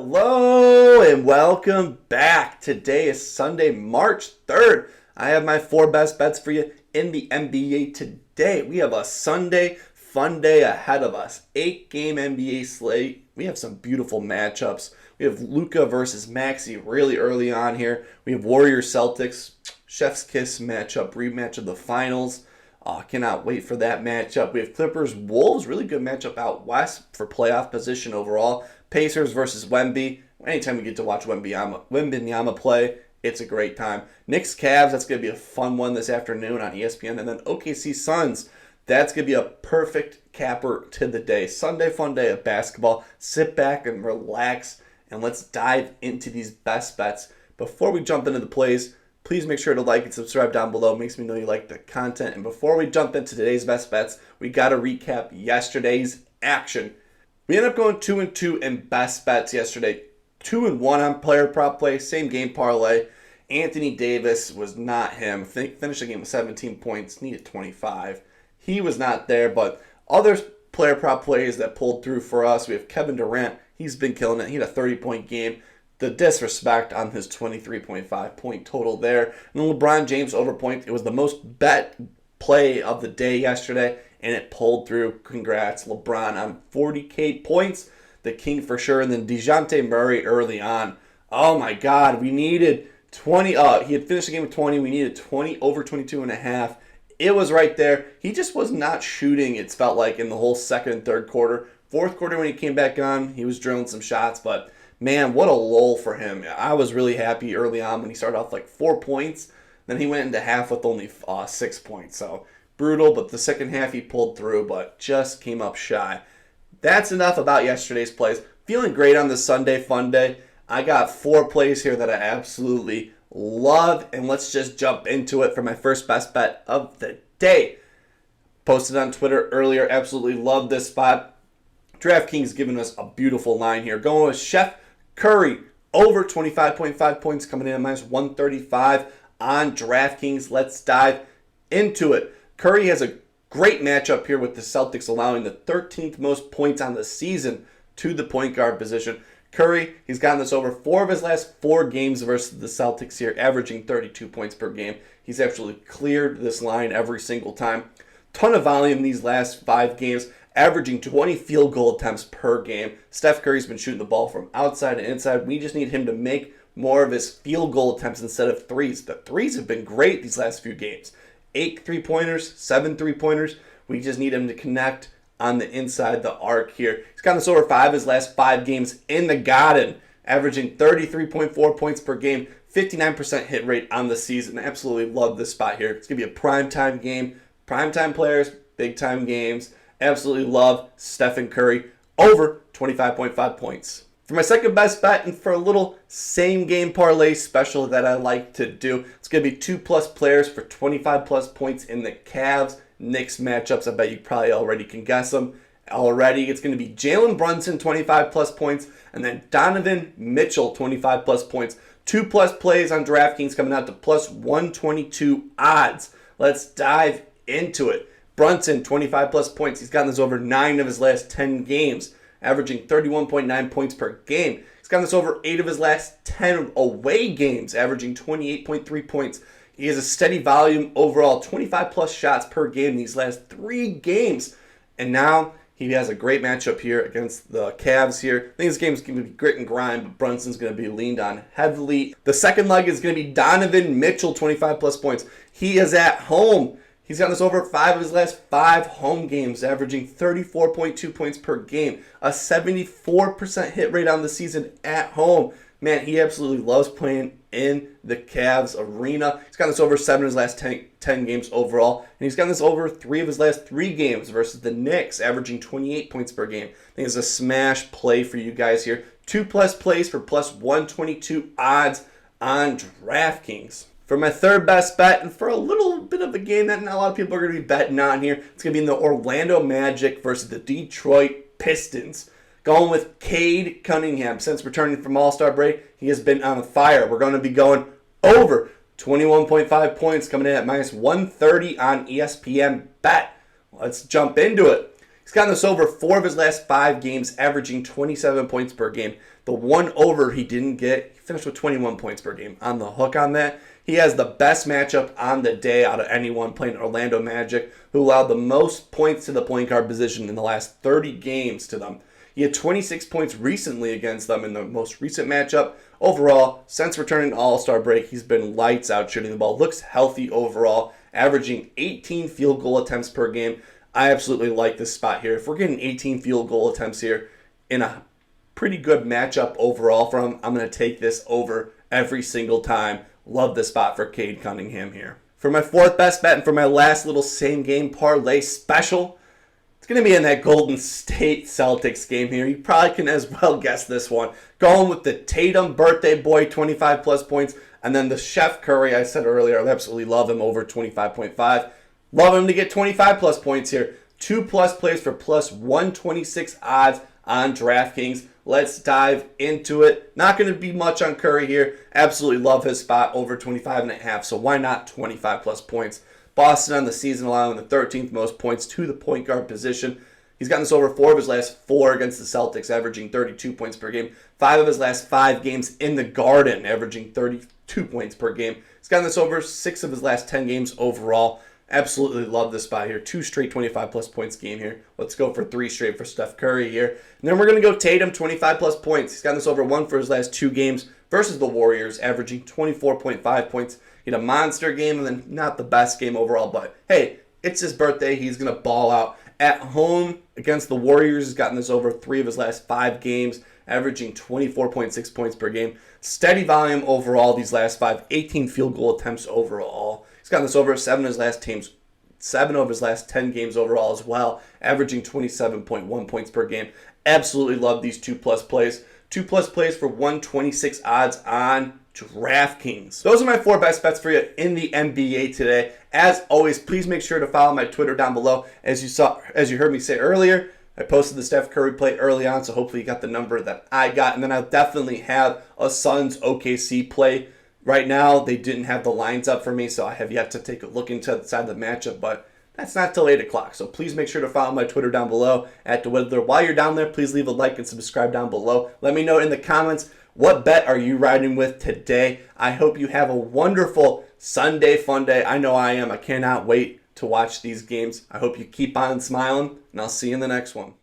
Hello and welcome back. Today is Sunday, March 3rd. I have my 4 best bets for you in the NBA today. We have a Sunday fun day ahead of us. 8-game NBA slate. We have some beautiful matchups. We have Luka versus Maxey really early on here. We have Warriors Celtics, Chef's Kiss matchup, rematch of the finals. Cannot wait for that matchup. We have Clippers Wolves, really good matchup out west for playoff position overall. Pacers versus Wemby. Anytime we get to watch Wembanyama play, it's a great time. Knicks Cavs, that's going to be a fun one this afternoon on ESPN. And then OKC Suns, that's going to be a perfect capper to the day. Sunday fun day of basketball. Sit back and relax, and let's dive into these best bets. Before we jump into the plays, please make sure to like and subscribe down below. It makes me know you like the content. And before we jump into today's best bets, we got to recap yesterday's action. We ended up going 2-2 in best bets yesterday. 2-1 on player prop play, same game parlay. Anthony Davis was not him. Finished the game with 17 points, needed 25. He was not there, but other player prop plays that pulled through for us. We have Kevin Durant. He's been killing it. He had a 30-point game. The disrespect on his 23.5 point total there. And then LeBron James over point. It was the most bet play of the day yesterday, and it pulled through. Congrats, LeBron, on 40K points. The king for sure. And then DeJounte Murray early on. Oh my God, we needed 20. He had finished the game with 20. We needed 20 over 22.5. It was right there. He just was not shooting, it's felt like, in the whole second and third quarter. Fourth quarter when he came back on, he was drilling some shots, but man, what a lull for him. I was really happy early on when he started off like 4 points. Then he went into half with only 6 points. So brutal, but the second half he pulled through, but just came up shy. That's enough about yesterday's plays. Feeling great on this Sunday fun day. I got 4 plays here that I absolutely love, and let's just jump into it for my first best bet of the day. Posted on Twitter earlier, absolutely love this spot. DraftKings giving us a beautiful line here. Going with Chef Curry over 25.5 points, coming in at minus 135 on DraftKings. Let's dive into it. Curry has a great matchup here with the Celtics, allowing the 13th most points on the season to the point guard position. Curry, he's gotten this over 4 of his last 4 games versus the Celtics here, averaging 32 points per game. He's actually cleared this line every single time. Ton of volume these last 5 games, averaging 20 field goal attempts per game. Steph Curry's been shooting the ball from outside and inside. We just need him to make more of his field goal attempts instead of threes. The threes have been great these last few games. 8 3-pointers, 7 3-pointers. We just need him to connect on the inside the arc here. He's gotten this over 5 of his last 5 games in the Garden, averaging 33.4 points per game, 59% hit rate on the season. Absolutely love this spot here. It's going to be a primetime game. Primetime players, big-time games. Absolutely love Stephen Curry over 25.5 points. For my second best bet, and for a little same game parlay special that I like to do, it's going to be 2+ players for 25+ points in the Cavs Knicks matchups. I bet you probably already can guess them already. It's going to be Jalen Brunson 25+ points, and then Donovan Mitchell 25+ points. 2+ plays on DraftKings coming out to plus 122 odds. Let's dive into it. Brunson, 25+ points. He's gotten this over 9 of his last 10 games, averaging 31.9 points per game. He's gotten this over 8 of his last 10 away games, averaging 28.3 points. He has a steady volume overall, 25+ shots per game these last 3 games. And now he has a great matchup here against the Cavs here. I think this game is going to be grit and grind, but Brunson's going to be leaned on heavily. The second leg is going to be Donovan Mitchell, 25+ points. He is at home. He's gotten this over 5 of his last 5 home games, averaging 34.2 points per game. A 74% hit rate on the season at home. Man, he absolutely loves playing in the Cavs arena. He's gotten this over 7 of his last 10 games overall. And he's gotten this over 3 of his last 3 games versus the Knicks, averaging 28 points per game. I think it's a smash play for you guys here. 2+ plays for plus 122 odds on DraftKings. For my third best bet, and for a little bit of a game that not a lot of people are going to be betting on here, it's going to be in the Orlando Magic versus the Detroit Pistons. Going with Cade Cunningham. Since returning from All-Star break, he has been on fire. We're going to be going over 21.5 points, coming in at minus 130 on ESPN Bet. Let's jump into it. He's gotten this over 4 of his last 5 games, averaging 27 points per game. The one over he didn't get, he finished with 21 points per game. On the hook on that. He has the best matchup on the day out of anyone playing Orlando Magic, who allowed the most points to the point guard position in the last 30 games to them. He had 26 points recently against them in the most recent matchup. Overall, since returning to All-Star break, he's been lights out shooting the ball. Looks healthy overall, averaging 18 field goal attempts per game. I absolutely like this spot here. If we're getting 18 field goal attempts here in a pretty good matchup overall from him, I'm going to take this over every single time. Love the spot for Cade Cunningham here. For my 4th best bet and for my last little same game parlay special, it's going to be in that Golden State Celtics game here. You probably can as well guess this one. Going with the Tatum birthday boy, 25 plus points. And then the Chef Curry, I said earlier, I absolutely love him over 25.5. Love him to get 25 plus points here. 2 plus plays for plus 126 odds on DraftKings. Let's dive into it. Not going to be much on Curry here. Absolutely love his spot over 25.5. So why not 25 plus points? Boston on the season allowing the 13th most points to the point guard position. He's gotten this over 4 of his last 4 against the Celtics, averaging 32 points per game. 5 of his last 5 games in the Garden, averaging 32 points per game. He's gotten this over 6 of his last 10 games overall. Absolutely love this spot here. 2 straight 25 plus points game here. Let's go for 3 straight for Steph Curry here. And then we're going to go Tatum, 25 plus points. He's gotten this over 1 for his last 2 games versus the Warriors, averaging 24.5 points. He had a monster game and then not the best game overall. But hey, it's his birthday. He's going to ball out. At home against the Warriors, he's gotten this over 3 of his last 5 games, averaging 24.6 points per game. Steady volume overall these last 5, 18 field goal attempts overall. He's gotten this over 7 of his last 10 games overall as well, averaging 27.1 points per game. Absolutely love these 2 plus plays. 2 plus plays for 126 odds on DraftKings. Those are my 4 best bets for you in the NBA today. As always, please make sure to follow my Twitter down below. As you heard me say earlier, I posted the Steph Curry play early on, so hopefully you got the number that I got. And then I'll definitely have a Suns OKC play. Right now, they didn't have the lines up for me, so I have yet to take a look inside the matchup, but that's not till 8 o'clock. So please make sure to follow my Twitter down below at DeWiddler. While you're down there, please leave a like and subscribe down below. Let me know in the comments, what bet are you riding with today? I hope you have a wonderful Sunday fun day. I know I am. I cannot wait to watch these games. I hope you keep on smiling, and I'll see you in the next one.